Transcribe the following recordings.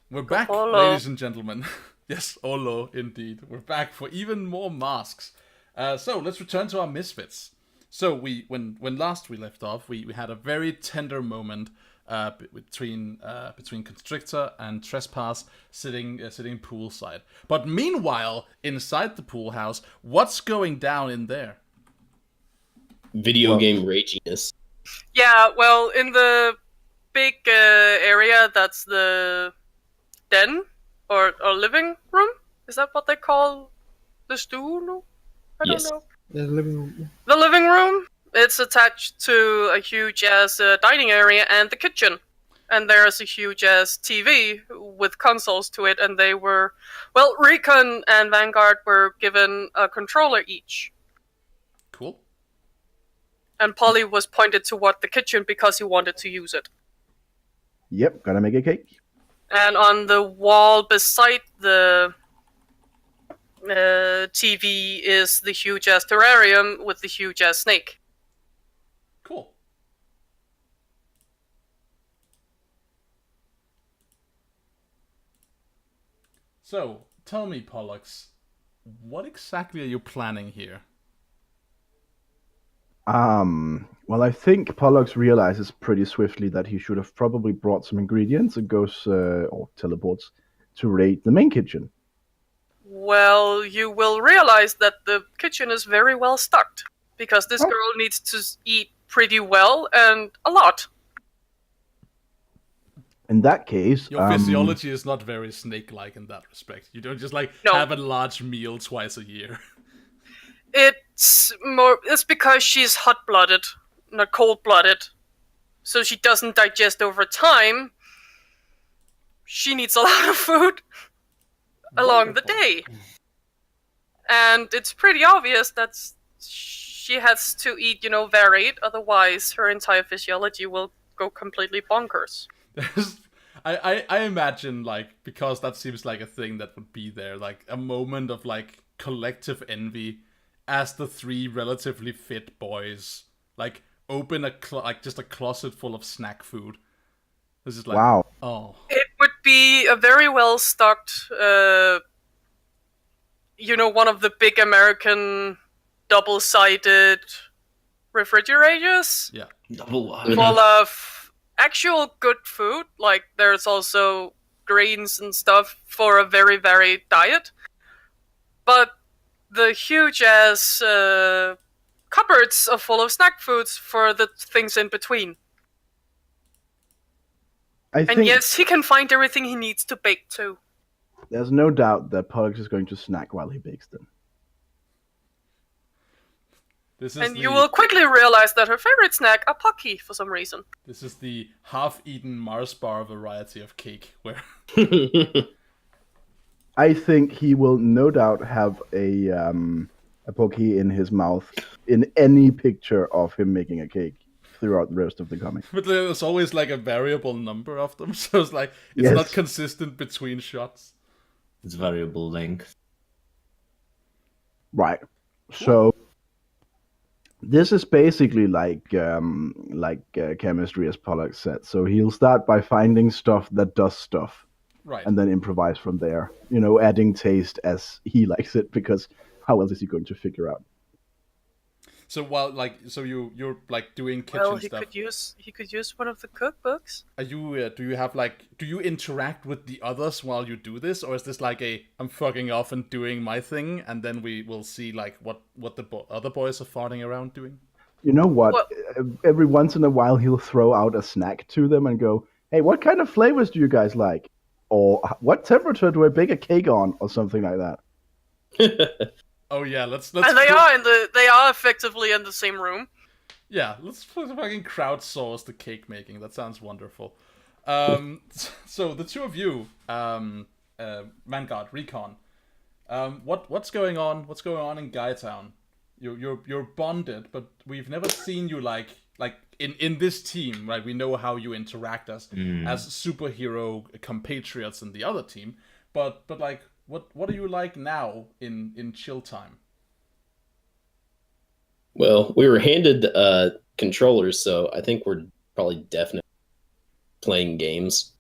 We're back, ladies and gentlemen. Yes, Olo, indeed. We're back for even more masks. So let's return to our Misfits. So when last we left off, we had a very tender moment between Constrictor and Trespass sitting poolside. But meanwhile, inside the pool house, what's going down in there? Video game raginess. Yeah, well, in the big area that's the den or living room. Is that what they call the stool? I don't know. The living room. The living room. It's attached to a huge ass dining area and the kitchen. And there's a huge ass TV with consoles to it, and they were, well, Recon and Vanguard were given a controller each. Cool. And Polly was pointed toward the kitchen because he wanted to use it. Yep, gotta make a cake. And on the wall beside the TV is the huge ass terrarium with the huge ass snake. Cool. So, tell me, Pollux, what exactly are you planning here? Well, I think Pollux realizes pretty swiftly that he should have probably brought some ingredients and goes, or teleports, to raid the main kitchen. Well, you will realize that the kitchen is very well stocked, because this girl needs to eat pretty well and a lot. In that case... Your physiology is not very snake-like in that respect. You don't just, have a large meal twice a year. It's because she's hot-blooded, not cold-blooded. So she doesn't digest over time. She needs a lot of food along the day. And it's pretty obvious that she has to eat, varied, otherwise her entire physiology will go completely bonkers. I imagine, because that seems like a thing that would be there, a moment of, collective envy as the three relatively fit boys, open just a closet full of snack food. This is wow. Oh. It would be a very well-stocked, one of the big American double-sided refrigerators. Yeah. Full of actual good food. There's also grains and stuff for a very varied diet. But the huge-ass cupboards are full of snack foods for the things in between. And yes, he can find everything he needs to bake too. There's no doubt that Pollux is going to snack while he bakes them. You will quickly realize that her favorite snack are Pocky for some reason. This is the half-eaten Mars bar variety of cake, where... I think he will no doubt have a Pocky in his mouth in any picture of him making a cake throughout the rest of the comic. But there's always a variable number of them, so it's it's not consistent between shots. It's variable length. Right. So this is basically chemistry, as Pollux said. So he'll start by finding stuff that does stuff. Right. And then improvise from there. Adding taste as he likes it, because how else is he going to figure out? So while you're doing kitchen well, stuff. He could use one of the cookbooks. Are you do you interact with the others while you do this, or is this I'm fucking off and doing my thing, and then we will see what the other boys are farting around doing? You know what? Well, every once in a while he'll throw out a snack to them and go, "Hey, what kind of flavors do you guys like? Or what temperature do I bake a cake on?" or something like that. Oh yeah, let's. And they are effectively in the same room. Yeah, let's fucking crowdsource the cake making. That sounds wonderful. So the two of you, Vanguard, Recon, what's going on? What's going on in Guytown? You're bonded, but we've never seen you in this team, right? We know how you interact as superhero compatriots in the other team, but what are you like now in chill time? Well, we were handed controllers, so I think we're probably definitely playing games.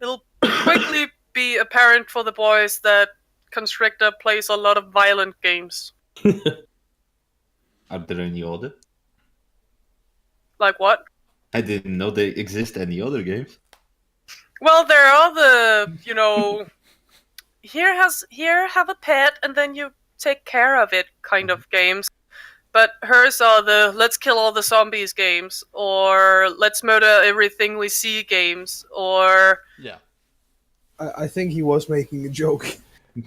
It'll quickly be apparent for the boys that Constrictor plays a lot of violent games. Are there any other? Like what? I didn't know there exist any other games. Well, there are the, here have a pet and then you take care of it kind of games. But hers are the let's kill all the zombies games, or let's murder everything we see games, or Yeah. I think he was making a joke.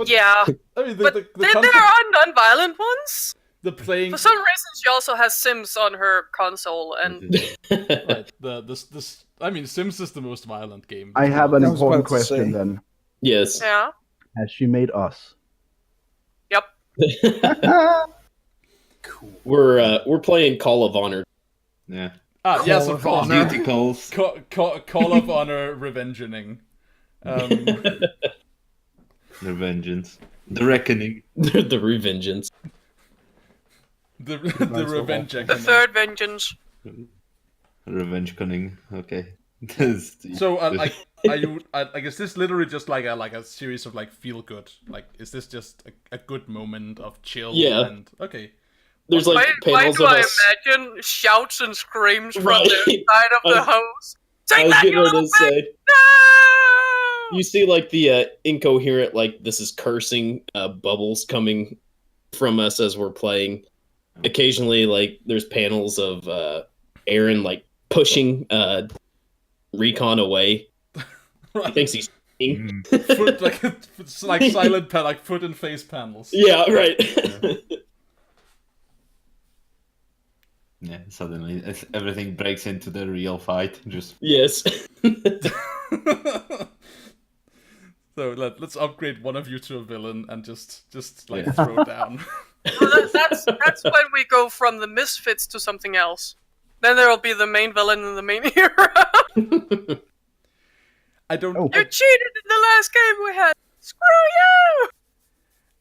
yeah. I mean, But the there concept, are non-violent ones. the playing For some reason, she also has Sims on her console, and right. This I mean, Sims is the most violent game. I have an I was important about to say. question then. Yes. yeah, Has she made us? yep. Cool. We're playing Call of Honor. Yeah. Yes, Call of of course. Honor. Duty calls. Call of Honor Revengeing. The vengeance. The reckoning. The Revengeance. The so Revenge. The third vengeance. Revenge cunning. Okay. So, I guess this literally just like a series of like feel good. Like, is this just a good moment of chill? Yeah. And okay. There's like Why panels do of I us. imagine shouts and screams from Right. the side of the I house? I Take was that, getting you ready little to bitch! say. No! You see like the incoherent, like this is cursing bubbles coming from us as we're playing. Occasionally, like there's panels of Aaron like pushing Recon away. He thinks he's cheating. Foot like it's like silent like foot and face panels. Yeah, right. Yeah, suddenly everything breaks into the real fight. Just Yes. So let's upgrade one of you to a villain and just like Yeah. throw down. Well, that's when we go from the Misfits to something else. Then there'll be the main villain and the main hero. I don't. Oh. You cheated in the last game we had. Screw you!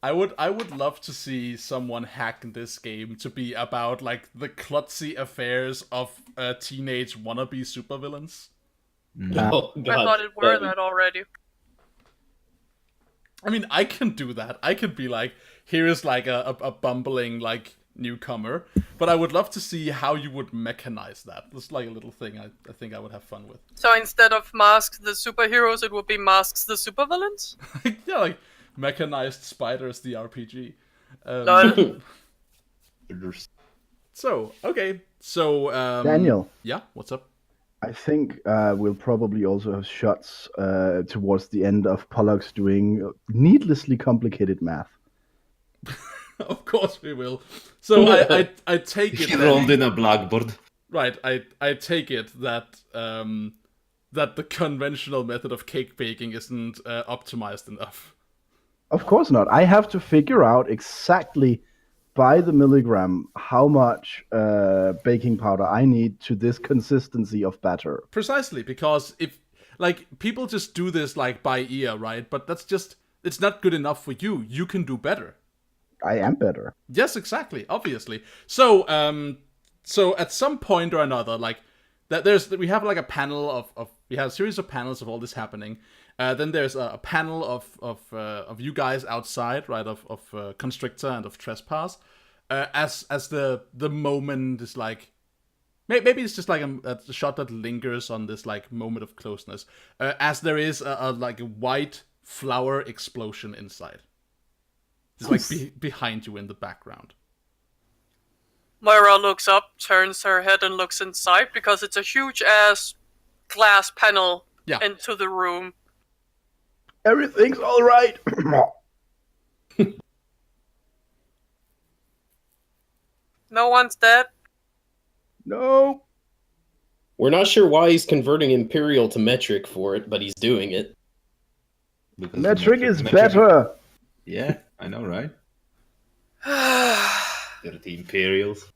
I would love to see someone hack this game to be about like the klutzy affairs of teenage wannabe supervillains. Oh, God. I thought it were that already. I mean, I can do that. I could be like, here is like a bumbling like newcomer, but I would love to see how you would mechanize that. It's like a little thing I think I would have fun with. So instead of Masks the superheroes, it would be Masks the supervillains? Yeah, like mechanized spiders, the RPG. Lol. So okay, so Daniel, yeah, what's up? I think we'll probably also have shots towards the end of Pollux doing needlessly complicated math. Of course we will. So I take it he that- rolled in a blackboard. right. I take it that that the conventional method of cake baking isn't optimized enough. Of course not. I have to figure out exactly by the milligram how much baking powder I need to this consistency of batter. Precisely, because if like people just do this like by ear, right? But that's just it's not good enough for you. You can do better. I am better. Yes, exactly. Obviously. So so at some point or another, like that we have like a panel of we have a series of panels of all this happening. Then there's a panel of you guys outside, right? Of Constrictor and of Trespass. As the moment is like, maybe it's just like a shot that lingers on this like moment of closeness. As there is a like a white flower explosion inside. It's like behind you in the background. Moira looks up, turns her head and looks inside because it's a huge ass glass panel Yeah. into the room. Everything's all right. No one's dead. No. We're not sure why he's converting Imperial to metric for it, but he's doing it. Because Metric is better. Yeah, I know, right? 30 Imperials.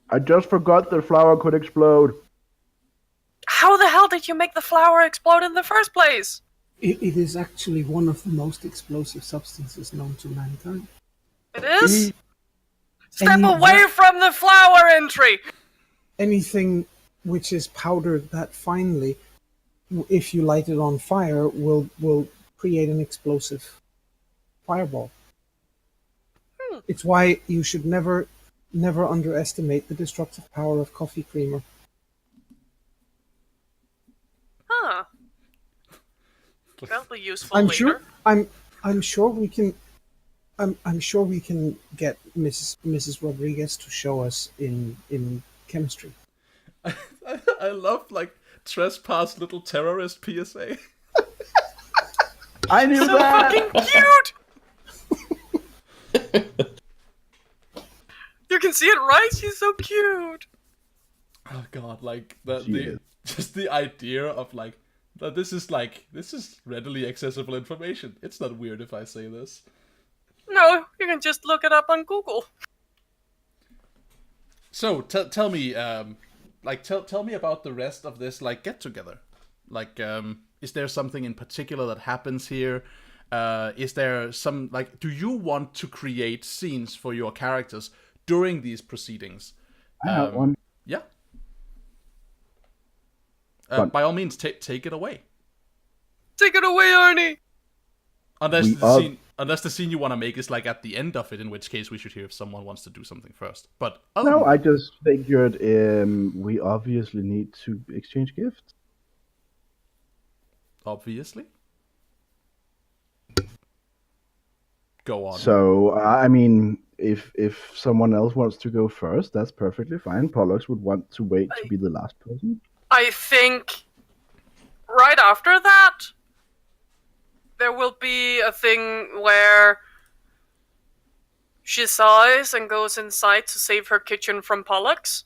I just forgot the flower could explode. How the hell did you make the flower explode in the first place? It is actually one of the most explosive substances known to mankind. It is? He- Step And away from the flower entry! Anything which is powdered that finely, if you light it on fire, will create an explosive fireball. It's why you should never underestimate the destructive power of coffee creamer. Huh. That'll be useful I'm later. sure. I'm sure we can. I'm sure we can get Mrs. Rodriguez to show us in chemistry. I love like trespass little terrorist PSA. I knew So that. fucking cute! You can see it, right? She's so cute. Oh god, like She is. just the idea of like that this is readily accessible information. It's not weird if I say this. No, you can just look it up on Google. So tell me, tell me about the rest of this like get together. Like, is there something in particular that happens here? Is there some like? Do you want to create scenes for your characters during these proceedings? I have one. Yeah. Fun. By all means, take it away. Take it away, Arnie! Unless the scene you want to make is like at the end of it, in which case we should hear if someone wants to do something first. But No, I just figured we obviously need to exchange gifts. Obviously. Go on. So I mean, if someone else wants to go first, that's perfectly fine. Pollux would want to wait to be the last person. I think right after that, there will be a thing where she sighs and goes inside to save her kitchen from Pollux.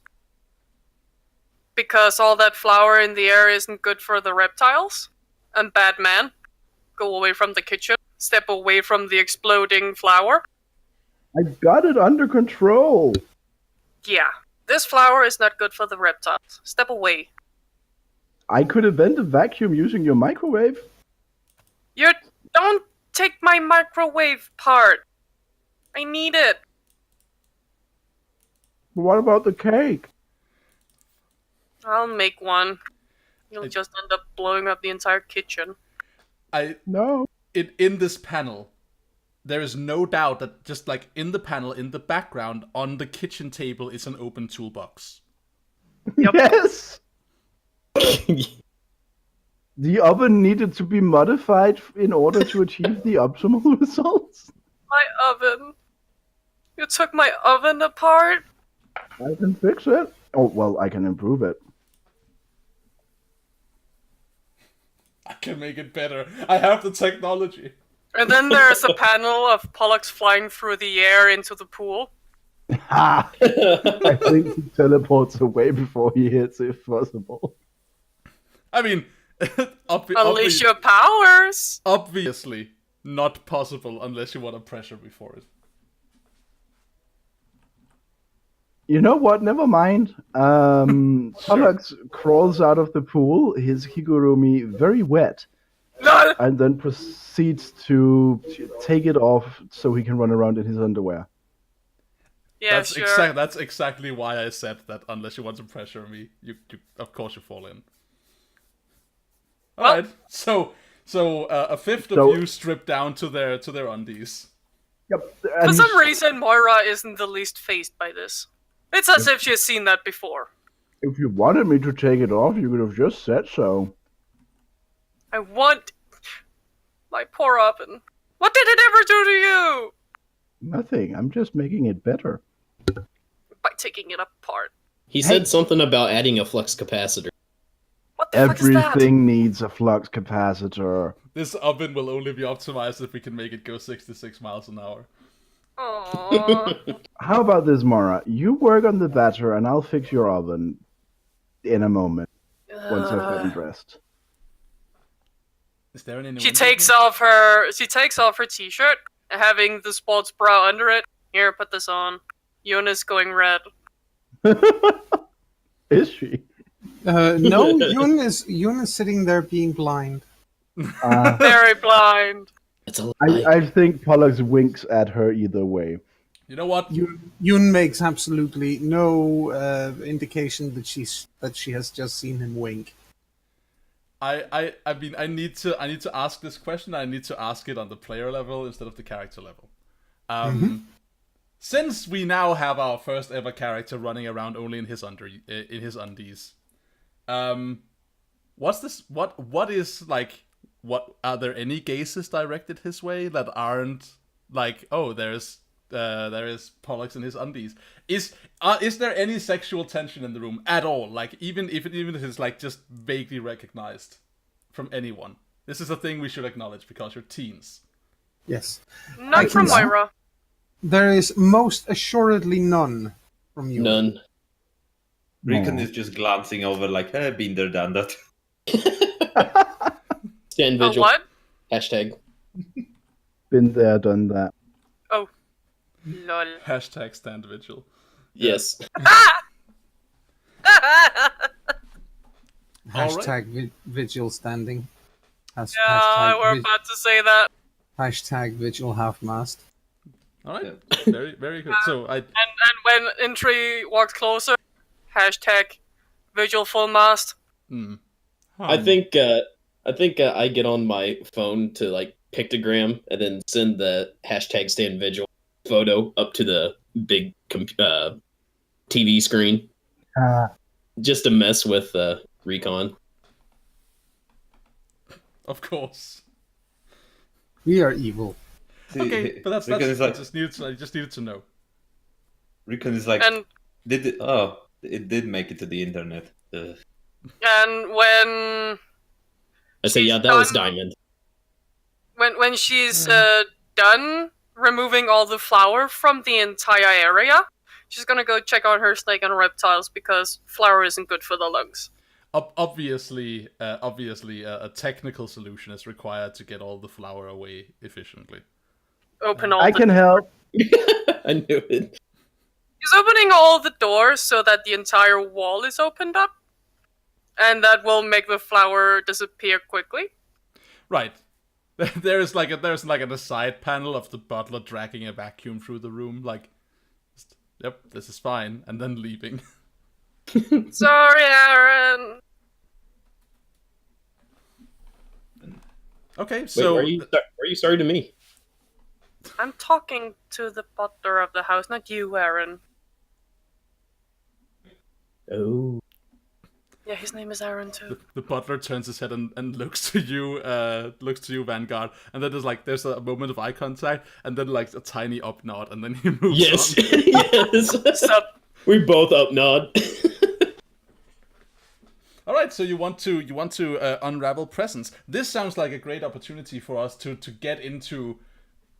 Because all that flour in the air isn't good for the reptiles. And bad man, go away from the kitchen. Step away from the exploding flour. I got it under control. Yeah, this flour is not good for the reptiles. Step away. I could invent a vacuum using your microwave. You don't take my microwave part. I need it. But what about the cake? I'll make one. You'll just end up blowing up the entire kitchen. No. In this panel, there is no doubt that just like in the panel, in the background, on the kitchen table is an open toolbox. Yep. Yes. The oven needed to be modified in order to achieve the optimal results. My oven. You took my oven apart? I can fix it. Oh, well, I can improve it. I can make it better. I have the technology. And then there's a panel of Pollux flying through the air into the pool. Ha! I think he teleports away before he hits, if possible. I mean, Unleash your powers! obviously not possible unless you want to pressure me for it. You know what? Never mind. Pollux crawls out of the pool, his Higurumi very wet, No! and then proceeds to take it off so he can run around in his underwear. Yeah, sure. That's exactly why I said that unless you want to pressure me, you of course you fall in. Alright, so a fifth of you strip down to their undies. Yep. For some reason, Moira isn't the least phased by this. It's as if she has seen that before. If you wanted me to take it off, you could have just said so. I want my poor oven. What did it ever do to you? Nothing. I'm just making it better. By taking it apart. He said something about adding a flux capacitor. What the fuck is that? Everything needs a flux capacitor. This oven will only be optimized if we can make it go 66 miles an hour. Aww. How about this, Mara? You work on the batter, and I'll fix your oven in a moment once I've gotten dressed. Is there an She takes off her t-shirt, having the sports bra under it. Here, put this on. Yona's going red. Is she? No, Yun is sitting there being blind. Very blind. It's a lie. I think Pollux winks at her either way. You know what? Yoon makes absolutely no indication that she has just seen him wink. I mean, I need to ask this question. I need to ask it on the player level instead of the character level. Since we now have our first ever character running around only in his undies, what's this? What is like? What are there any gazes directed his way that aren't like? Oh, there is Pollux in his undies. Is there any sexual tension in the room at all? Like even if it is like just vaguely recognized from anyone. This is a thing we should acknowledge because you're teens. Yes. None from Moira. There is most assuredly none from you. None. Recon is just glancing over like, been there, done that. Stand vigil. What? Hashtag. Been there, done that. Oh. Lol. Hashtag stand vigil. Yes. Hashtag vigil standing. Yeah, we're about to say that. Hashtag vigil half-mast. All right. Very, very good. So And when Intri walks closer, hashtag vigil full mast. I think I get on my phone to like pictogram and then send the hashtag stand vigil photo up to the big TV screen just to mess with Recon. Of course. We are evil. Okay, but that's Recon is I like, just needed to know. Recon is like, And it did make it to the internet. and when I say, yeah, that was Diamond. when she's done removing all the flour from the entire area, she's gonna go check on her snake and reptiles because flour isn't good for the lungs. Obviously, a technical solution is required to get all the flour away efficiently. Open all I the can help. I knew it. He's opening all the doors so that the entire wall is opened up, and that will make the flour disappear quickly. Right. There's like a side panel of the butler dragging a vacuum through the room, like, yep, this is fine, and then leaving. Sorry, Aaron. Okay, Wait, so why are you sorry to me? I'm talking to the butler of the house, not you, Aaron. Oh. Yeah, his name is Aaron too. the butler turns his head and looks to you, Vanguard, and then there's a moment of eye contact, and then like a tiny up nod, and then he moves Yes. on. Yes. Sup? We both up nod. All right, so you want to unravel presents. This sounds like a great opportunity for us to get into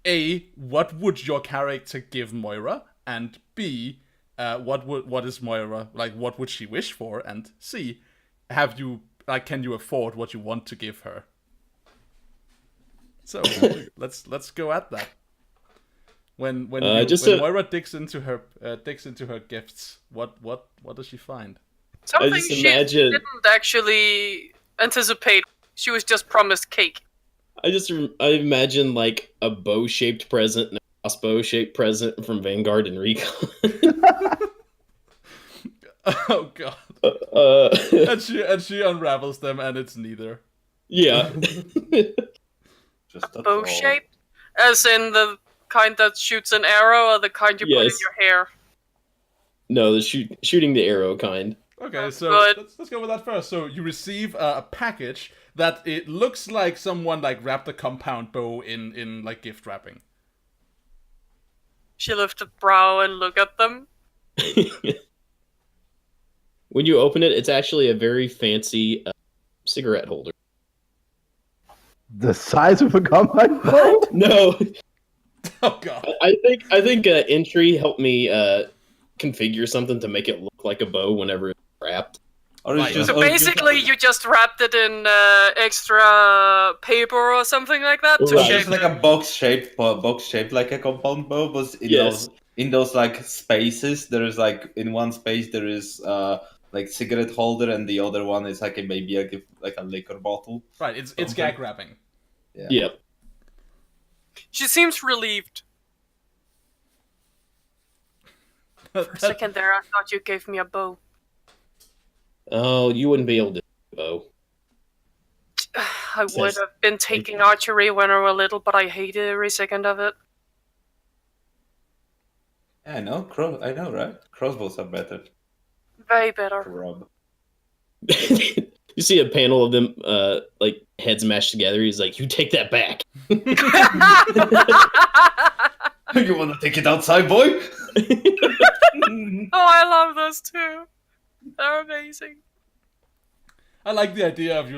A, what would your character give Moira, and B, what is Moira like? What would she wish for? And C, can you afford what you want to give her? So let's go at that. When Moira digs into her gifts, what does she find? Something just she imagine- didn't actually anticipate. She was just promised cake. I imagine like a bow-shaped present and a crossbow-shaped present from Vanguard and Recon. Oh god. And she unravels them, and it's neither. Yeah. Just Bow shaped? As in the kind that shoots an arrow, or the kind you put in Yes. your hair? No, the shooting the arrow kind. Okay, so Good. let's go with that first. So you receive a package that it looks like someone like wrapped a compound bow in like gift wrapping. She lifts a brow and look at them. When you open it, it's actually a very fancy cigarette holder. The size of a compound bow? No, Oh god. I think Entry helped me configure something to make it look like a bow whenever it's wrapped. Or Right. it's just, So or just- basically, you just wrapped it in extra paper or something like that to Right. it's shape just like a box shaped like a compound bow, but Yes. in those like spaces, there is like in one space there is like cigarette holder, and the other one is like maybe a liquor bottle. Right, it's Something. gag wrapping. Yeah. Yep. She seems relieved. For a second there, I thought you gave me a bow. Oh, you wouldn't be able to do bow. I would have been taking archery when I was little, but I hated every second of it. Yeah, I know. I know, right? Crossbows are better. Way better. Rob. You see a panel of them, like heads mashed together. He's like, "You take that back." You want to take it outside, boy? Oh, I love those too. They're amazing. I like the idea of you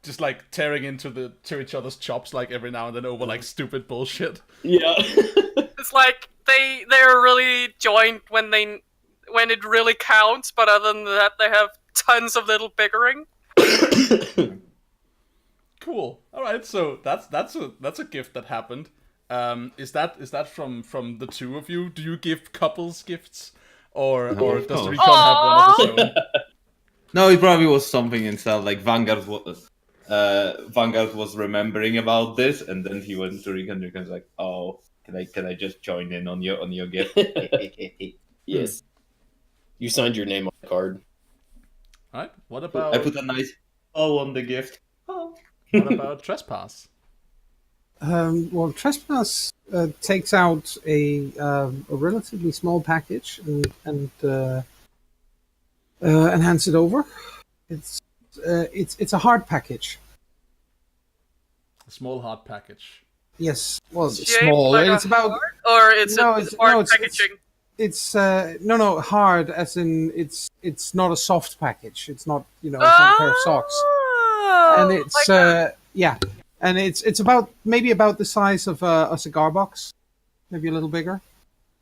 just like tearing into each other's chops like every now and then over like stupid bullshit. Yeah. It's like they're really joined when it really counts, but other than that, they have tons of little bickering. Cool. All right, so that's a gift that happened. Is that from the two of you? Do you give couples gifts, or does Recon have one of his own? No, it probably was something inside. Like Vanguard was remembering about this, and then he went to Recon. Recon's like, "Oh, can I just join in on your gift?" Yes. You signed your name on the card. All right. What about I put a nice O on the gift. Oh. what about Trespass? Well, Trespass takes out a relatively small package and hands it over. It's a hard package. A small hard package. Yes, well, it's Shaped small. like It's a about heart, or it's no, a it's hard no, it's packaging. it's no hard as in it's not a soft package. It's not it's not a pair of socks. And it's yeah, and it's about maybe about the size of a cigar box, maybe a little bigger.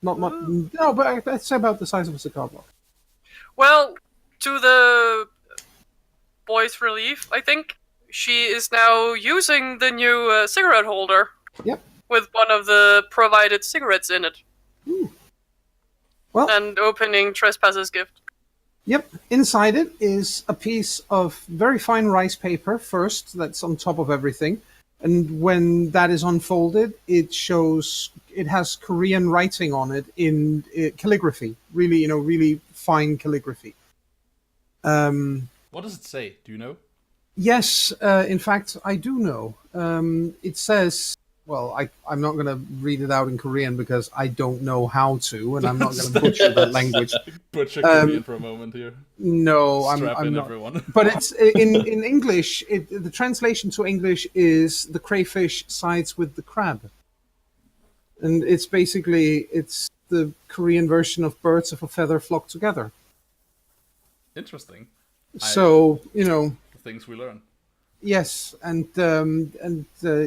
Not much, no, but I'd say about the size of a cigar box. Well, to the boy's relief, I think she is now using the new cigarette holder. Yep. With one of the provided cigarettes in it. Well, and opening Trespass's gift. Yep. Inside it is a piece of very fine rice paper first that's on top of everything. And when that is unfolded, it has Korean writing on it in calligraphy. Really, really fine calligraphy. What does it say? Do you know? Yes, in fact, I do know. It says, well, I'm not going to read it out in Korean because I don't know how to, and I'm not going to butcher that language. Butcher Korean for a moment here. No, Strap I'm in, not. everyone. But it's in English. The translation to English is the crayfish sides with the crab, and it's the Korean version of birds of a feather flock together. Interesting. So the things we learn. yes, and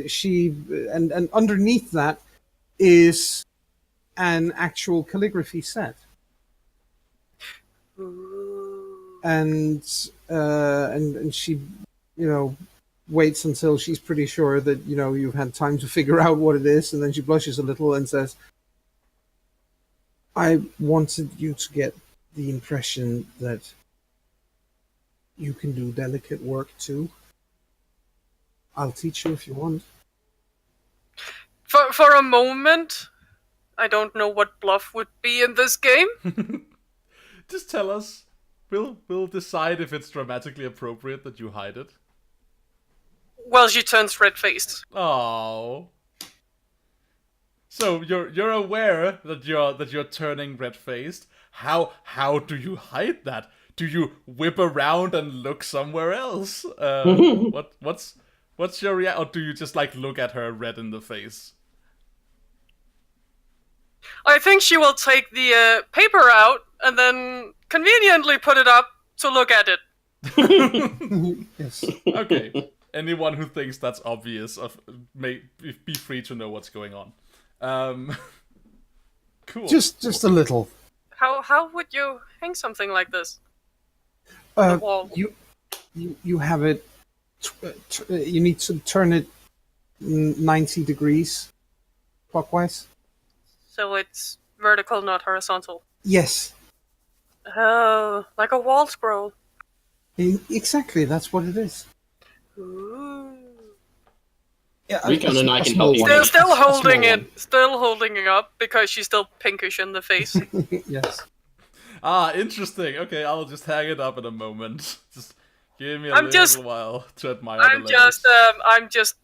she and underneath that is an actual calligraphy set. And she, waits until she's pretty sure that you've had time to figure out what it is, and then she blushes a little and says, "I wanted you to get the impression that you can do delicate work too. I'll teach you if you want." For a moment, I don't know what bluff would be in this game. Just tell us. We'll decide if it's dramatically appropriate that you hide it. Well, she turns red-faced. Oh. So you're aware that you're turning red-faced. How do you hide that? Do you whip around and look somewhere else? What's your reaction? Or do you just look at her red in the face? I think she will take the paper out and then conveniently put it up to look at it. Yes. Okay. Anyone who thinks that's obvious may be free to know what's going on. Cool. Just a little. How would you hang something like this? On the wall? You have it. You need to turn it 90 degrees clockwise. So it's vertical, not horizontal. Yes. Oh, like a wall scroll. Exactly. That's what it is. Ooh. Yeah, Recon and I can small help you. one. Still A small holding one. it, still holding it up because she's still pinkish in the face. Yes. Ah, interesting. Okay, I'll just hang it up in a moment. Just give me a I'm little just- while to admire the I'm letters. just,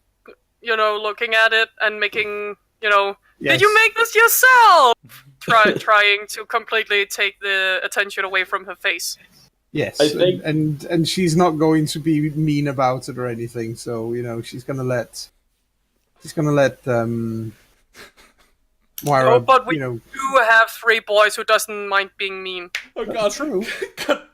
looking at it and making, Yes. did you make this yourself? Trying to completely take the attention away from her face. Yes, I think- and she's not going to be mean about it or anything. So she's gonna let Moira. Oh, but we do have 3 boys who doesn't mind being mean. Oh god, True.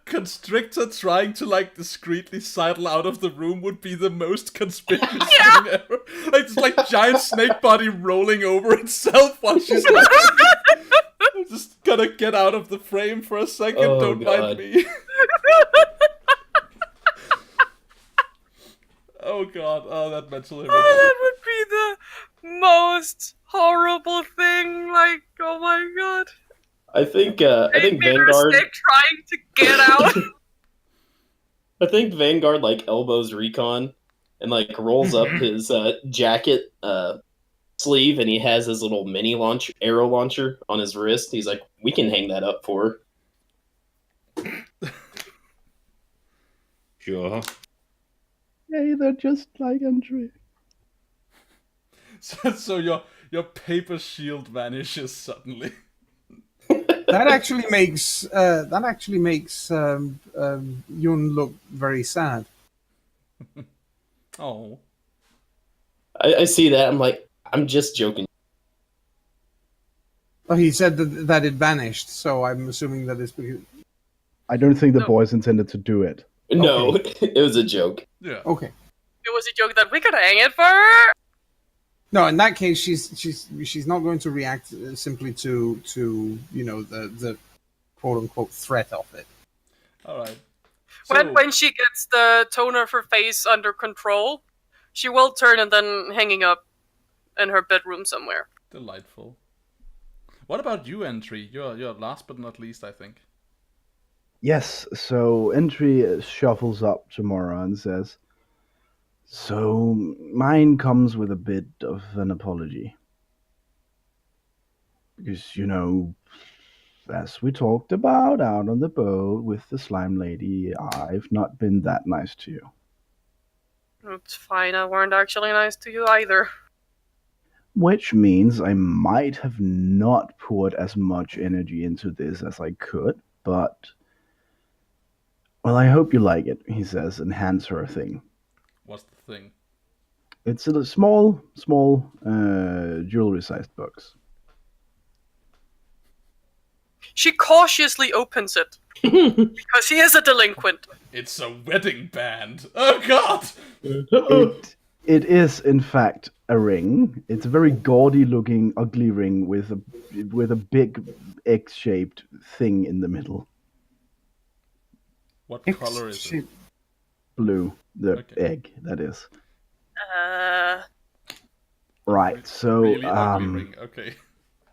Constrictor trying to like discreetly sidle out of the room would be the most conspicuous thing ever. Like it's like giant snake body rolling over itself while she's like, I'm just gonna get out of the frame for a second, Oh, don't God. mind me. Oh god, oh that mental image. That would be the most horrible thing. Like, oh my god. I think Vader Vanguard. Snake trying to get out. I think Vanguard like elbows Recon and like rolls up his jacket sleeve, and he has his little mini arrow launcher on his wrist. He's like, "We can hang that up for her." Sure. Hey, they're just like Andre. So your paper shield vanishes suddenly. That actually makes Yun look very sad. Oh. I see that. I'm like, I'm just joking. Oh, he said that it vanished, so I'm assuming that it's because. I don't think the No. boys intended to do it. No, it was a joke. Yeah. Okay. It was a joke that we could hang it for her. No, in that case, she's not going to react simply to the quote unquote threat of it. Alright. When she gets the tone of her face under control, she will turn and then hanging up in her bedroom somewhere. Delightful. What about you, Entry? You're last but not least, I think. Yes, so Entry shuffles up tomorrow and says, "So mine comes with a bit of an apology. Because, as we talked about out on the boat with the slime lady, I've not been that nice to you. It's fine, I weren't actually nice to you either. Which means I might have not poured as much energy into this as I could, but... Well, I hope you like it," he says, and hands her a thing. What's the thing? It's a small jewelry-sized box. She cautiously opens it. Because he is a delinquent. It's a wedding band. Oh god! It is, in fact, a ring. It's a very gaudy-looking, ugly ring with a big X-shaped thing in the middle. What color is it? Blue, the Okay. egg, that is. Uh, Right, so Really ugly ring. Okay.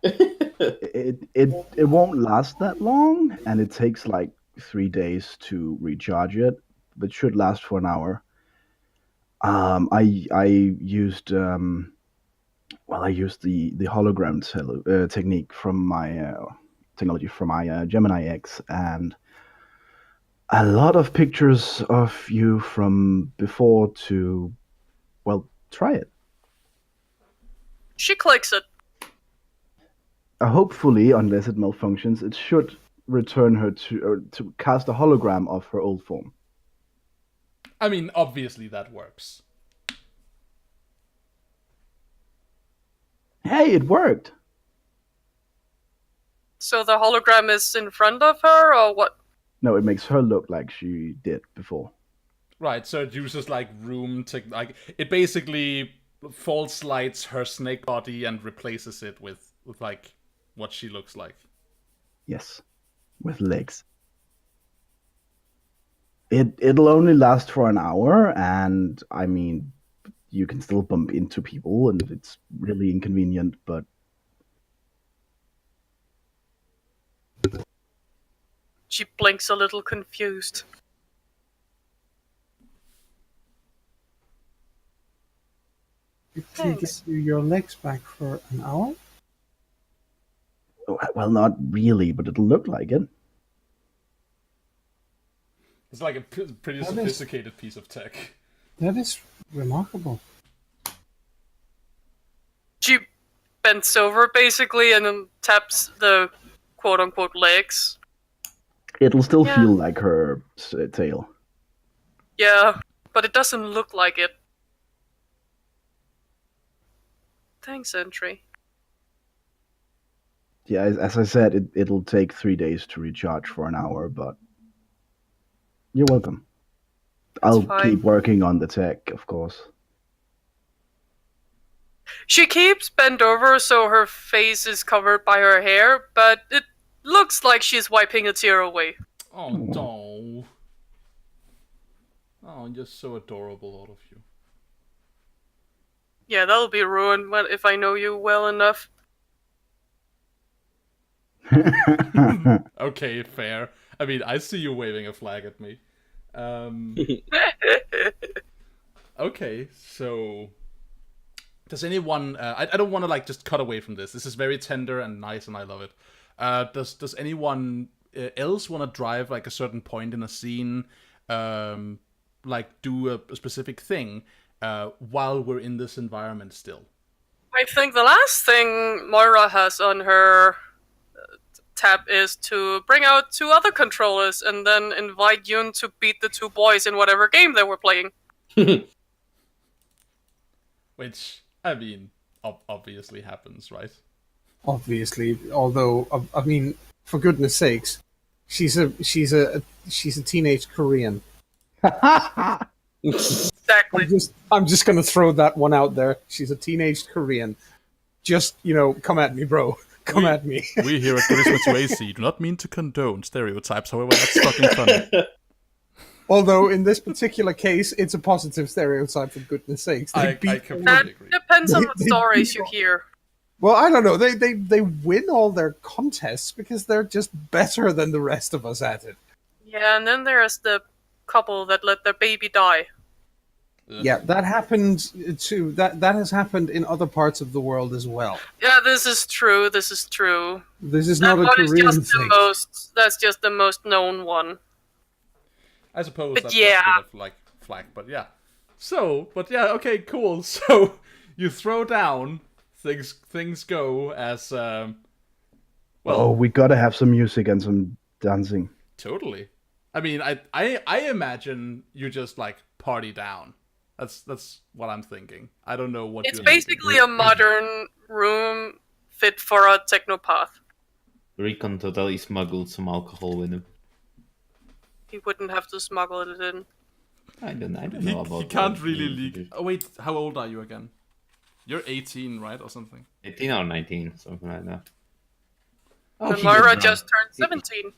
it won't last that long, and it takes like 3 days to recharge it, but should last for an hour. I used the hologram technique from my technology from my Gemini X, and a lot of pictures of you from before to, well, try it. she clicks it. Hopefully, unless it malfunctions, it should return her to cast a hologram of her old form. I mean, obviously that works. Hey, it worked! So the hologram is in front of her, or what? No, it makes her look like she did before. Right, so it uses like like it basically false lights her snake body and replaces it with like what she looks like. Yes, with legs. It'll only last for an hour, and I mean, you can still bump into people, and it's really inconvenient, but She blinks a little confused. It can get Thanks. you your legs back for an hour. Well, not really, but it'll look like it. It's like a pretty That is- sophisticated piece of tech. That is remarkable. She bends over basically and then taps the quote unquote legs. It'll still Yeah. feel like her tail. Yeah, but it doesn't look like it. Thanks, Entry. Yeah, as I said, it'll take 3 days to recharge for an hour, but you're welcome. I'll fine. keep working on the tech, of course. She keeps bent over so her face is covered by her hair, but it looks like she's wiping a tear away. Oh no. Oh, you're so adorable, all of you. Yeah, that'll be ruined if I know you well enough. Okay, fair. I mean, I see you waving a flag at me. Okay, so does anyone? I don't want to like just cut away from this. This is very tender and nice, and I love it. Does anyone else want to drive like a certain point in a scene, like do a specific thing while we're in this environment still? I think the last thing Moira has on her tab is to bring out 2 other controllers and then invite Yun to beat the 2 boys in whatever game they were playing. Which, I mean, obviously happens, right? Obviously, although I mean, for goodness sakes, she's a teenage Korean. Exactly. I'm just gonna throw that one out there. She's a teenage Korean. Just come at me, bro. Come at me. We here at CharismaToAC do not mean to condone stereotypes, however, that's fucking funny. Although in this particular case, it's a positive stereotype. For goodness sakes, I That completely agree. depends on what stories you hear. Well, I don't know. They win all their contests because they're just better than the rest of us at it. Yeah, and then there's the couple that let their baby die. Yeah, that happened too. That has happened in other parts of the world as well. Yeah, this is true. This is true. This is That not a one is Korean just the thing. most. That's just the most known one. I suppose But that's yeah. a bit of like flack, but yeah. So, but yeah, okay, cool. So you throw down, things go as well. Oh, we gotta have some music and some dancing. Totally. I mean, I imagine you just like party down. That's what I'm thinking. I don't know what It's you're basically a modern room fit for a technopath. Recon totally smuggled some alcohol with him. He wouldn't have to smuggle it in. I don't know He about can't that. really leak. Oh wait, how old are you again? You're 18, right, or something? 18 or 19, something like that. And he got Moira drunk. just turned 17.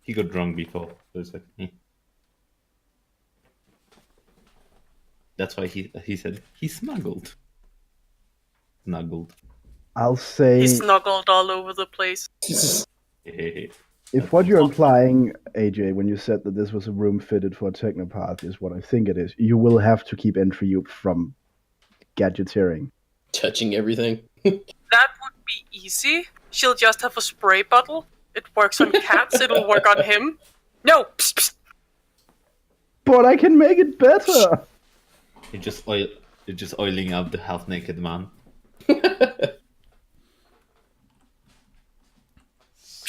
He got drunk before, so it's like, That's why he said he smuggled. Snuggled. I'll say He snuggled all over the place. if what you're implying, AJ, when you said that this was a room fitted for a technopath is what I think it is, you will have to keep entry from gadgeteering. Touching everything. That would be easy. She'll just have a spray bottle. It works on cats. It'll work on him. No. Psst, psst. But I can make it better. You're just oiling up the half naked man. I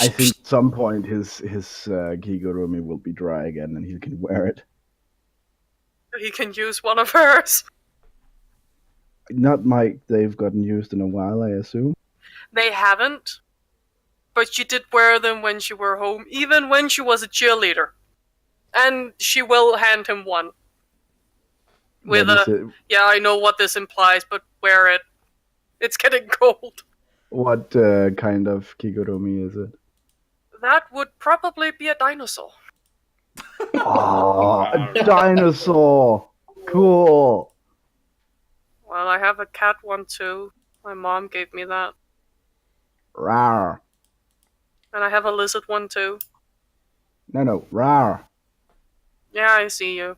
think at some point his kigurumi will be dry again and he can wear it. He can use one of hers. Not they've gotten used in a while, I assume. They haven't. But she did wear them when she were home, even when she was a cheerleader. And she will hand him one. With What is it? yeah, I know what this implies, but wear it. It's getting cold. What kind of kigurumi is it? That would probably be a dinosaur. Oh, a dinosaur! Cool. Well, I have a cat one too. My mom gave me that. Rawr. And I have a lizard one too. No, rawr. Yeah, I see you.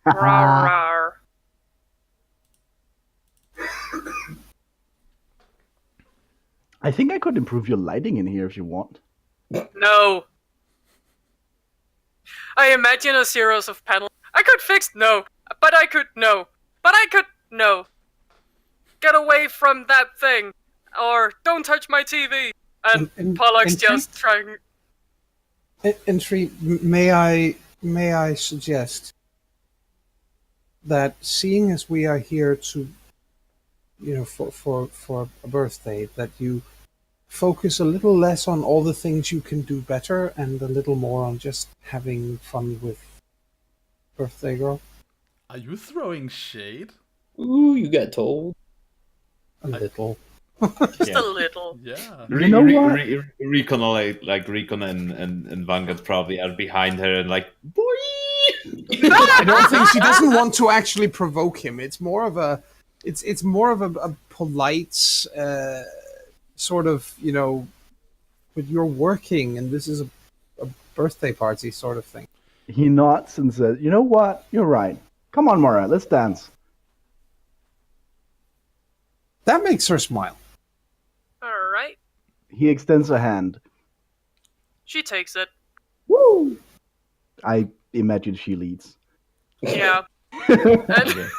Rawr, rawr. I think I could improve your lighting in here if you want. No. I imagine a series of panels. I could fix no, but I could no, but I could no. Get away from that thing, or don't touch my TV. And Pollock's just trying. Entry, may I suggest that seeing as we are here to, for a birthday, that you focus a little less on all the things you can do better and a little more on just having fun with birthday girl. Are you throwing shade? Ooh, you got told. A little. Just a little. Yeah. You know what? Recon, like Recon and Vanguard probably are behind her and like, boy. I don't think she doesn't want to actually provoke him. It's more of a polite sort of, but you're working and this is a birthday party sort of thing. He nods and says, "You know what? You're right. Come on, Mara, let's dance." That makes her smile. Alright. He extends a hand. She takes it. Woo! I imagine she leads. Yeah. And,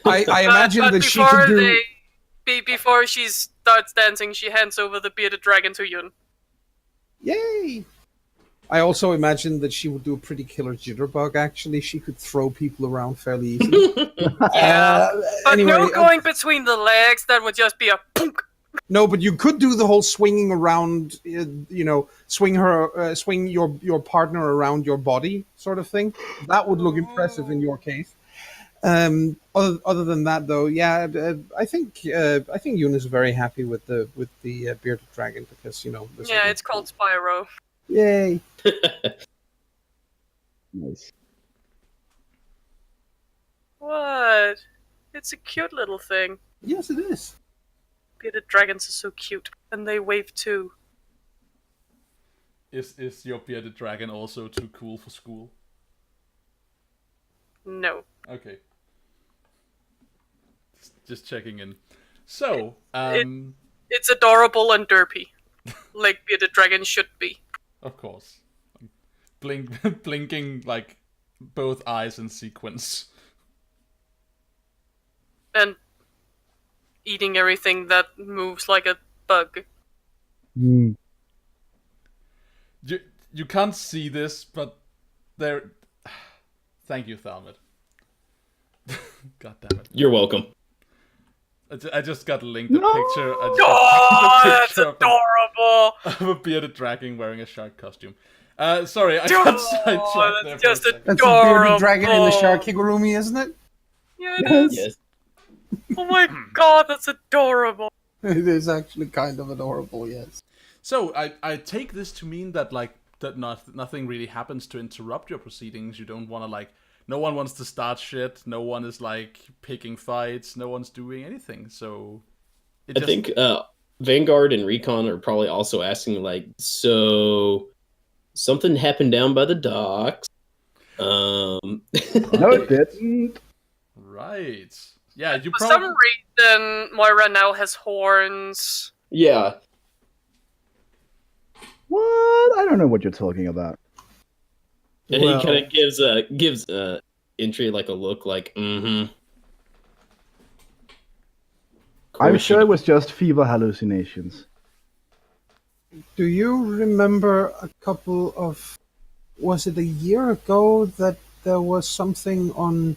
I imagine but that she could do... before she starts dancing, she hands over the bearded dragon to Yun. Yay! I also imagine that she would do a pretty killer jitterbug, actually. She could throw people around fairly easily. Yeah. But anyway, no going between the legs, that would just be a punk. No, but you could do the whole swinging around, swing your partner around your body sort of thing. That would look impressive in your case. Other than that, though, yeah, I think Yun is very happy with the bearded dragon because Yeah, it's called Spyro. Yay! Nice. What? It's a cute little thing. Yes, it is. Bearded dragons are so cute, and they wave too. Is your bearded dragon also too cool for school? No. Okay. Just checking in. So, It's adorable and derpy, like bearded dragons should be. of course, blinking like both eyes in sequence. And eating everything that moves like a bug. Mm. You can't see this, but there. Thank you, Thalmud. God damn it! You're welcome. I just got linked a No! picture. I just Oh, got that's adorable! of a bearded dragon wearing a shark costume. Sorry, I got sidetracked there that's for a just second. That's a bearded dragon in the Adorable. shark kigurumi, isn't it? Yeah, it is. Yes. Oh my god, that's adorable. It is actually kind of adorable, yes. So I take this to mean that nothing really happens to interrupt your proceedings. You don't want to no one wants to start shit. No one is picking fights. No one's doing anything. So I think Vanguard and Recon are probably also asking so something happened down by the docks. No, it didn't. Right. Yeah, you For some reason, Moira now has horns. Yeah. What? I don't know what you're talking about. And Well- he kind of gives Entry a look mm-hmm. I'm sure it was just fever hallucinations. Do you remember a couple of... Was it a year ago that there was something on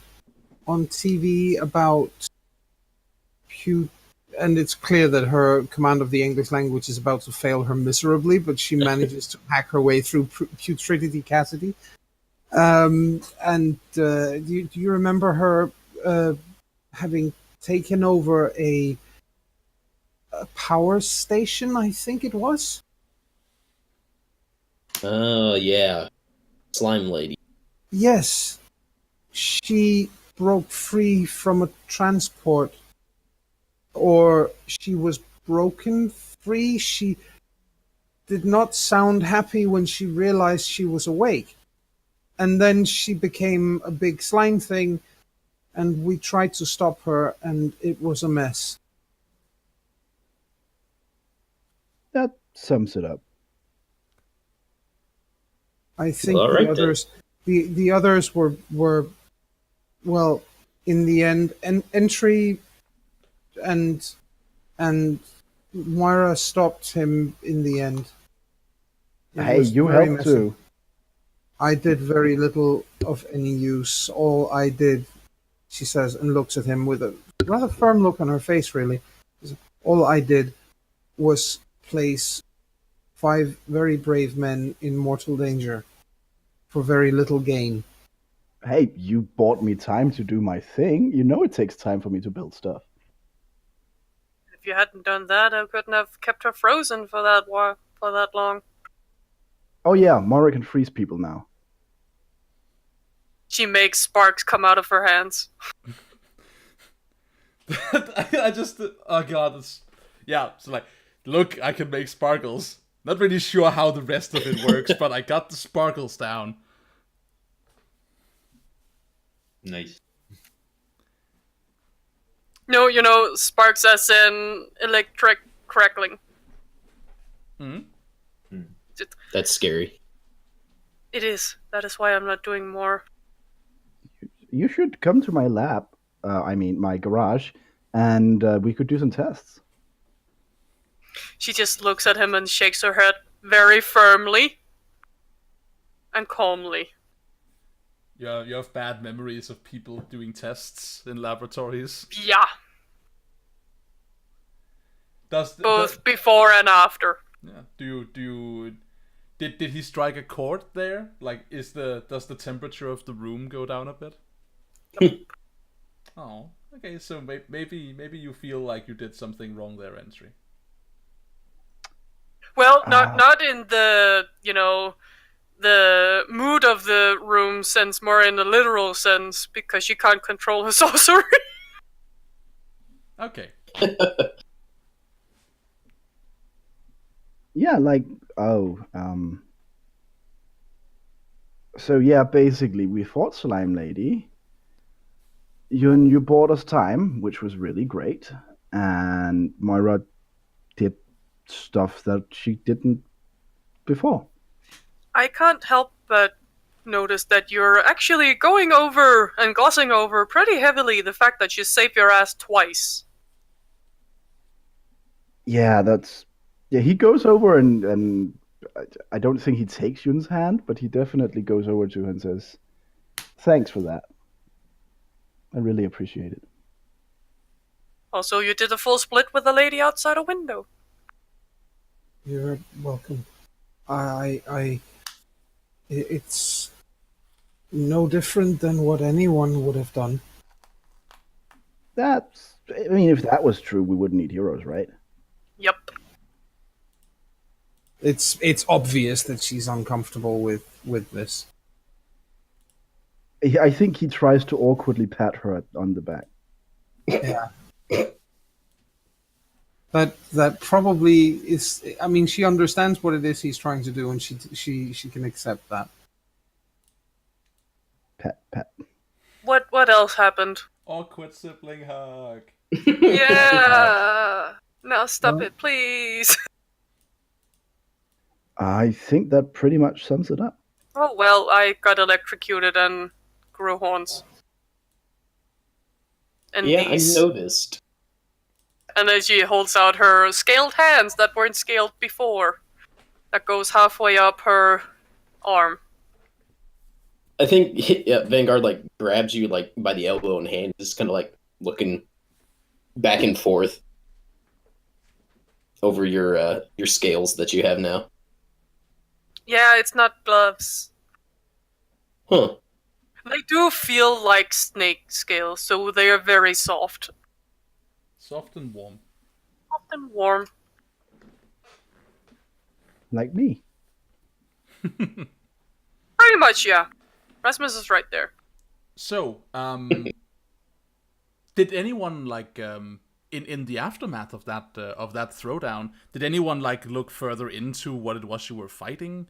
TV about and it's clear that her command of the English language is about to fail her miserably, but she manages to hack her way through Putridity Cassidy. Do you remember her having taken over a power station, I think it was? Oh, yeah. Slime Lady. Yes. She broke free from a transport, or she was broken free. She did not sound happy when she realized she was awake. And then she became a big slime thing, and we tried to stop her, and it was a mess. sums it up. I think All the right, then. others, the others were well, in the end, entry and Moira stopped him in the end. It Hey, was you very helped messy. too. I did very little of any use. All I did, she says, and looks at him with a rather firm look on her face, really. All I did was place 5 very brave men in mortal danger for very little gain. Hey, you bought me time to do my thing. You know it takes time for me to build stuff. If you hadn't done that, I couldn't have kept her frozen for that long. Oh yeah, Moira can freeze people now. She makes sparks come out of her hands. I just, oh god, it's, yeah, so like, look, I can make sparkles. Not really sure how the rest of it works, but I got the sparkles down. Nice. No, sparks as in electric crackling. That's scary. It is. That is why I'm not doing more. You should come to my lab, my garage, and we could do some tests. She just looks at him and shakes her head very firmly and calmly. Yeah, you have bad memories of people doing tests in laboratories. Yeah, both before and after. Yeah. Did he strike a chord there? Like, does the temperature of the room go down a bit? Oh, okay. So maybe you feel like you did something wrong there, Entry. Well, not in the the mood of the room sense, more in the literal sense, because she can't control her sorcery. Okay. Yeah, so yeah, basically we fought Slime Lady. You bought us time, which was really great, and Moira did stuff that she didn't before. I can't help but notice that you're actually going over and glossing over pretty heavily the fact that you saved your ass twice. Yeah, he goes over and I don't think he takes Yun's hand, but he definitely goes over to her and says, "Thanks for that. I really appreciate it." Also, you did a full split with a lady outside a window. You're welcome. It's no different than what anyone would have done. If that was true, we wouldn't need heroes, right? Yep. It's obvious that she's uncomfortable with this. I think he tries to awkwardly pat her on the back. Yeah. That probably is. I mean, she understands what it is he's trying to do, and she can accept that. Pat. What else happened? Awkward sibling hug. Yeah. Now stop it, please. I think that pretty much sums it up. Oh well, I got electrocuted and grew horns. And Yeah, these. I noticed. And then she holds out her scaled hands that weren't scaled before. That goes halfway up her arm. I think Vanguard grabs you by the elbow and hand, just kind of looking back and forth over your scales that you have now. Yeah, it's not gloves. Huh. They do feel like snake scales, so they are very soft. Soft and warm. Soft and warm. Like me. Pretty much, yeah. Rasmus is right there. So, did anyone in the aftermath of that throwdown, did anyone look further into what it was you were fighting?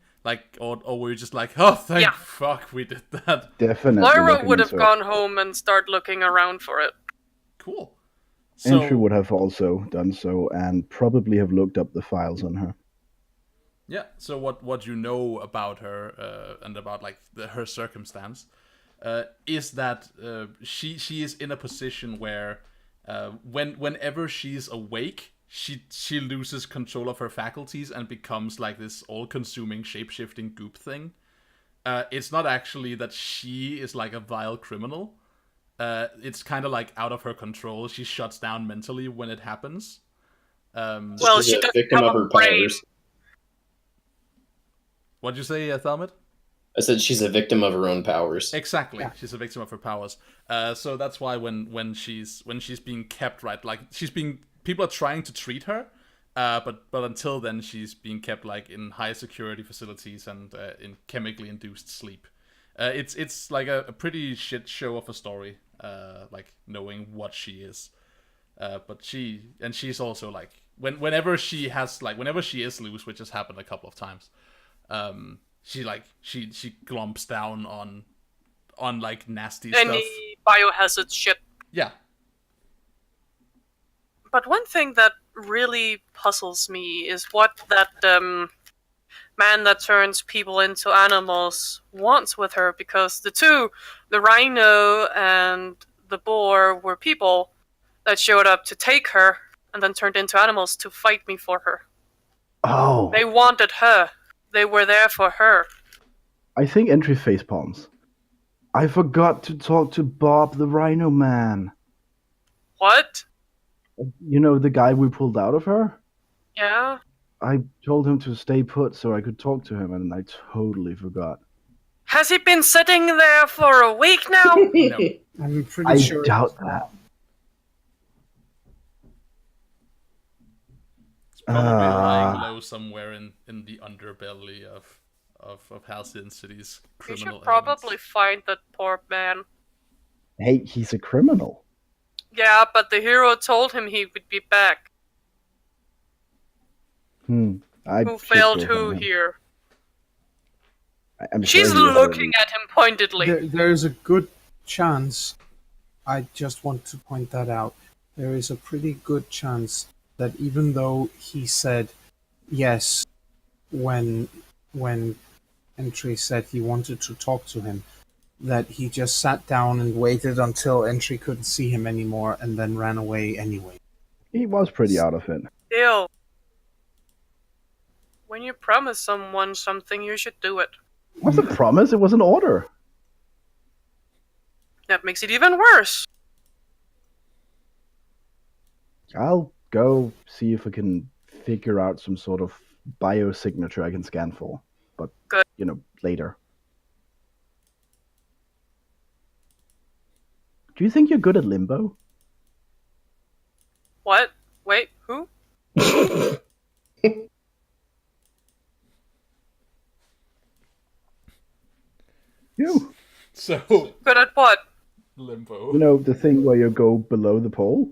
Or were you just oh, thank fuck we did that? Definitely. Moira would have gone home and start looking around for it. Cool. So, Entry would have also done so and probably have looked up the files on her. Yeah. So what you know about her and about like her circumstance is that she is in a position where whenever she's awake, she loses control of her faculties and becomes like this all-consuming shape-shifting goop thing. It's not actually that she is like a vile criminal. It's kind of like out of her control. She shuts down mentally when it happens. Well, She's she a doesn't victim have of a her brain. powers. What'd you say, Thelmid? I said she's a victim of her own powers. Exactly. Yeah. She's a victim of her powers. So that's why when she's being kept, right, like people are trying to treat her, but until then she's being kept like in high security facilities and in chemically induced sleep. It's like a pretty shit show of a story, like knowing what she is. But she's also like whenever she is loose, which has happened a couple of times, she glomps down on like nasty Any stuff. biohazard shit. Yeah. But one thing that really puzzles me is what that man that turns people into animals wants with her, because the rhino and the boar, were people that showed up to take her and then turned into animals to fight me for her. Oh, They wanted her. They were there for her. I think entry face palms. I forgot to talk to Bob the Rhino Man. What? You know, the guy we pulled out of her? Yeah? I told him to stay put so I could talk to him, and I totally forgot. Has he been sitting there for a week now? No. I'm pretty I sure. doubt that. It's probably lying Ah. low somewhere in the underbelly of Halcyon City's We criminal should probably elements. find that poor man. Hey, he's a criminal. Yeah, but the hero told him he would be back. I Who should failed go who find him. here? I'm sure She's he was looking at him pointedly. There's a good chance. I just want to point that out. There is a pretty good chance that even though he said yes when Entry said he wanted to talk to him, that he just sat down and waited until Entry couldn't see him anymore and then ran away anyway. He was pretty out of it. Still, when you promise someone something, you should do it. It wasn't a promise, it was an order. That makes it even worse. I'll go see if I can figure out some sort of biosignature I can scan for. But, Good. Later. Do you think you're good at limbo? What? Wait, who? You. So Good at what? limbo. You know, the thing where you go below the pole?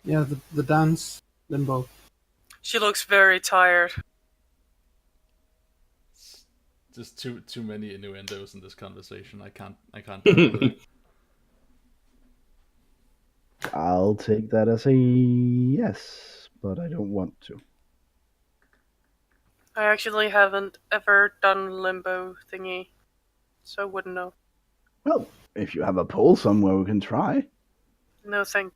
Yeah, the dance, Limbo. She looks very tired. Just too many innuendos in this conversation. I can't deal with it. I'll take that as a yes, but I don't want to. I actually haven't ever done limbo thingy, so I wouldn't know. Well, if you have a pole somewhere, we can try. No thank.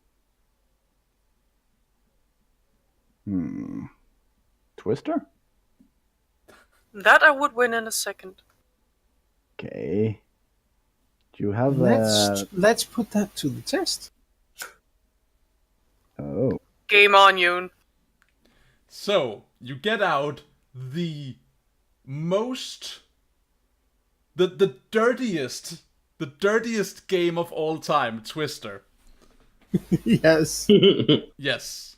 Twister? That I would win in a second. Okay. Do you have Let's put that to the test. Oh. Game on, Yoon. So you get out the dirtiest game of all time, Twister. Yes. Yes.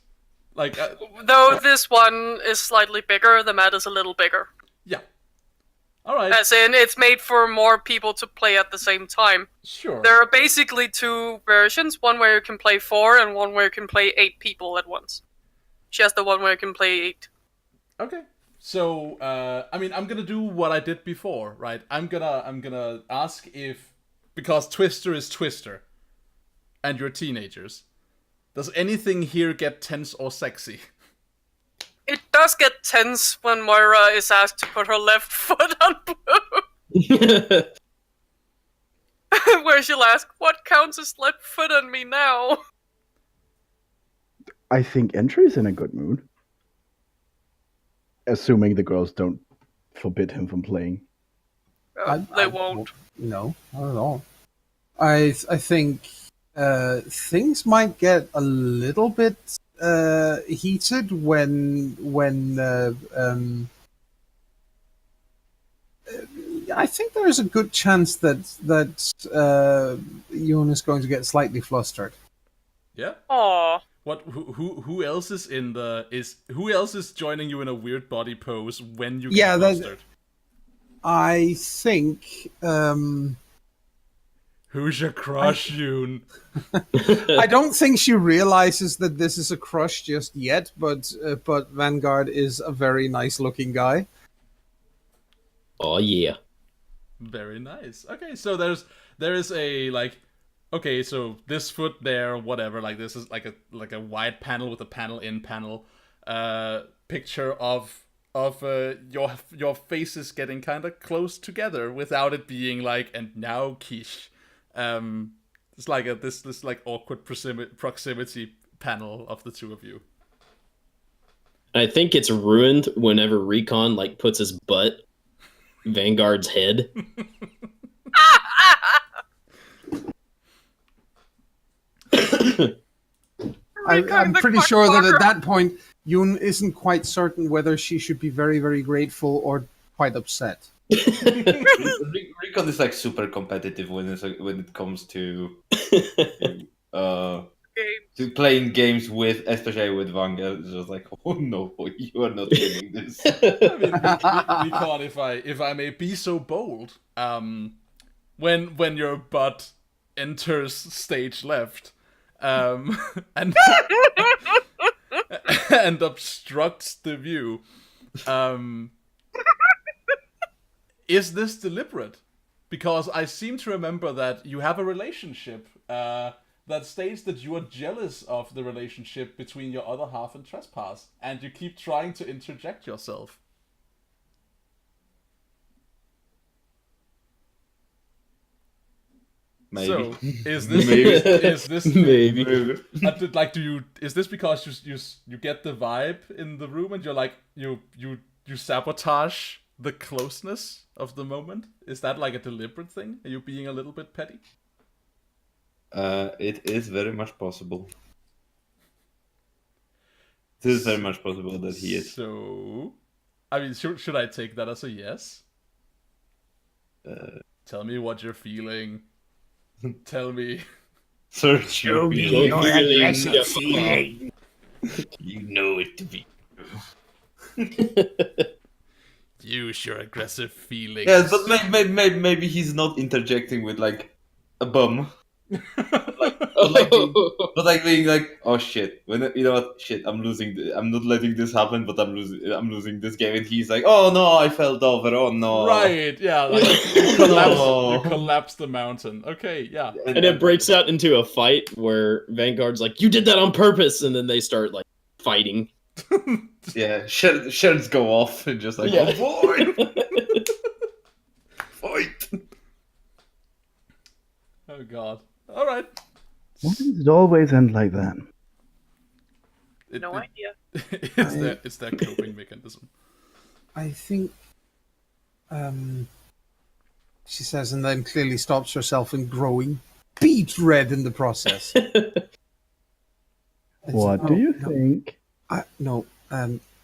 Like Though this one is slightly bigger, the map is a little bigger. yeah. All right. As in, it's made for more people to play at the same time. Sure. There are basically two versions, one where you can play 4 and one where you can play 8 people at once. She has the one where you can play 8. Okay. So, I'm gonna do what I did before, right? I'm gonna ask if, because Twister is Twister, and you're teenagers, does anything here get tense or sexy? It does get tense when Moira is asked to put her left foot on Blue. Where she'll ask, what counts as left foot on me now? I think Entry's in a good mood. Assuming the girls don't forbid him from playing. They won't. No, not at all. I think things might get a little bit heated when I think there is a good chance that Yoon is going to get slightly flustered. Yeah. Aww. What? Who else is in the who else is joining you in a weird body pose when you get flustered? I think. Who's your crush, Yoon? I don't think she realizes that this is a crush just yet, but Vanguard is a very nice-looking guy. Oh yeah. Very nice. Okay, so there is a okay, so this foot there, whatever. Like this is like a wide panel with a panel in panel picture of your faces getting kind of close together without it being like, and now quiche. It's like this like awkward proximity panel of the two of you. I think it's ruined whenever Recon like puts his butt Vanguard's head. I'm pretty sure that at that point, Yoon isn't quite certain whether she should be very, very grateful or quite upset. Recon is like super competitive when it comes to playing games with, especially with Vanguard. It's just like, oh no, you are not winning this. I mean, Recon, if I may be so bold, when your butt enters stage left, and and obstructs the view, is this deliberate? Because I seem to remember that you have a relationship that states that you are jealous of the relationship between your other half and Trespass, and you keep trying to interject yourself. Maybe. So, is this Maybe. is this because you get the vibe in the room and you're like you sabotage the closeness of the moment? Is that like a deliberate thing? Are you being a little bit petty? It is very much possible. It is very much possible that he is. So, I mean, should I take that as a yes? Tell me what you're feeling. Tell me. Search your feeling. You know it to be Use your aggressive feelings. Yeah, but maybe he's not interjecting with like a bum. But being like, oh shit, you know what, shit, I'm losing. I'm not letting this happen, but I'm losing this game, and he's like, oh no, I fell over. Oh no. Right? Yeah. Like you collapse the mountain. Okay. Yeah. And it breaks out into a fight where Vanguard's like, "You did that on purpose," and then they start like fighting. Yeah, shells go off and just like, Yeah. oh boy, fight. Oh god. All right. Why does it always end like that? No idea. It's their coping mechanism. I think, she says, and then clearly stops herself in growing beet red in the process. What do you think?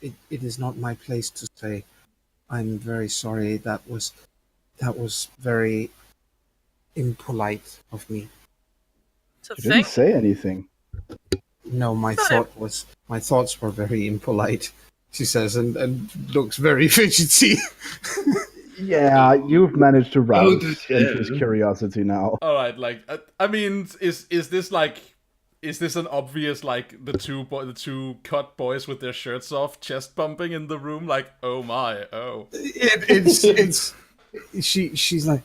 It is not my place to say. I'm very sorry. That was very impolite of me. It's a You thing. didn't say anything. No, my thoughts were very impolite. She says, and looks very fidgety. Yeah, you've managed to rouse Entry's curiosity now. All right. Like, I mean, is this like? Is this an obvious, like, the two cut boys with their shirts off, chest bumping in the room? Like, oh my, oh. She's like,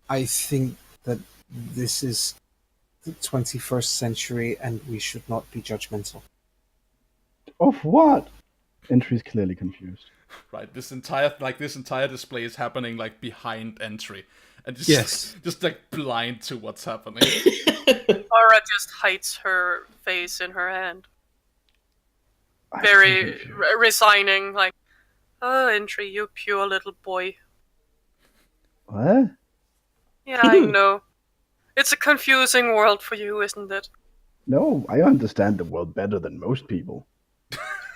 I think that this is the 21st century, and we should not be judgmental. Of what? Entry's clearly confused. Right, this entire display is happening like behind Entry, and just Yes. just like blind to what's happening. Aura just hides her face in her hand. I'm so Very confused. resigning, like, oh, Entry, you pure little boy. What? Yeah, I know. It's a confusing world for you, isn't it? No, I understand the world better than most people.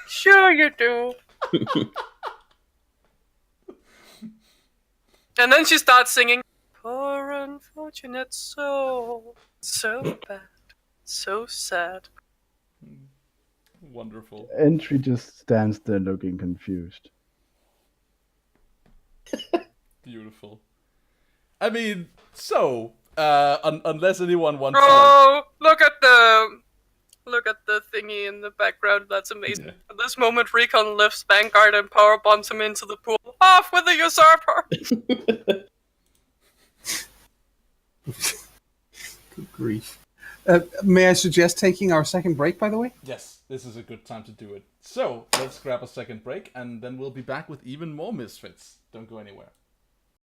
Sure you do. And then she starts singing, poor unfortunate soul, so bad, so sad. Wonderful. Entry just stands there looking confused. Beautiful. I mean, so unless anyone wants to. Oh, look at the thingy in the background. That's amazing. Yeah. At this moment, Recon lifts Vanguard and power bombs him into the pool. Off with the usurper! Good grief. May I suggest taking our second break, by the way? Yes, this is a good time to do it. So let's grab a second break, and then we'll be back with even more Misfits. Don't go anywhere.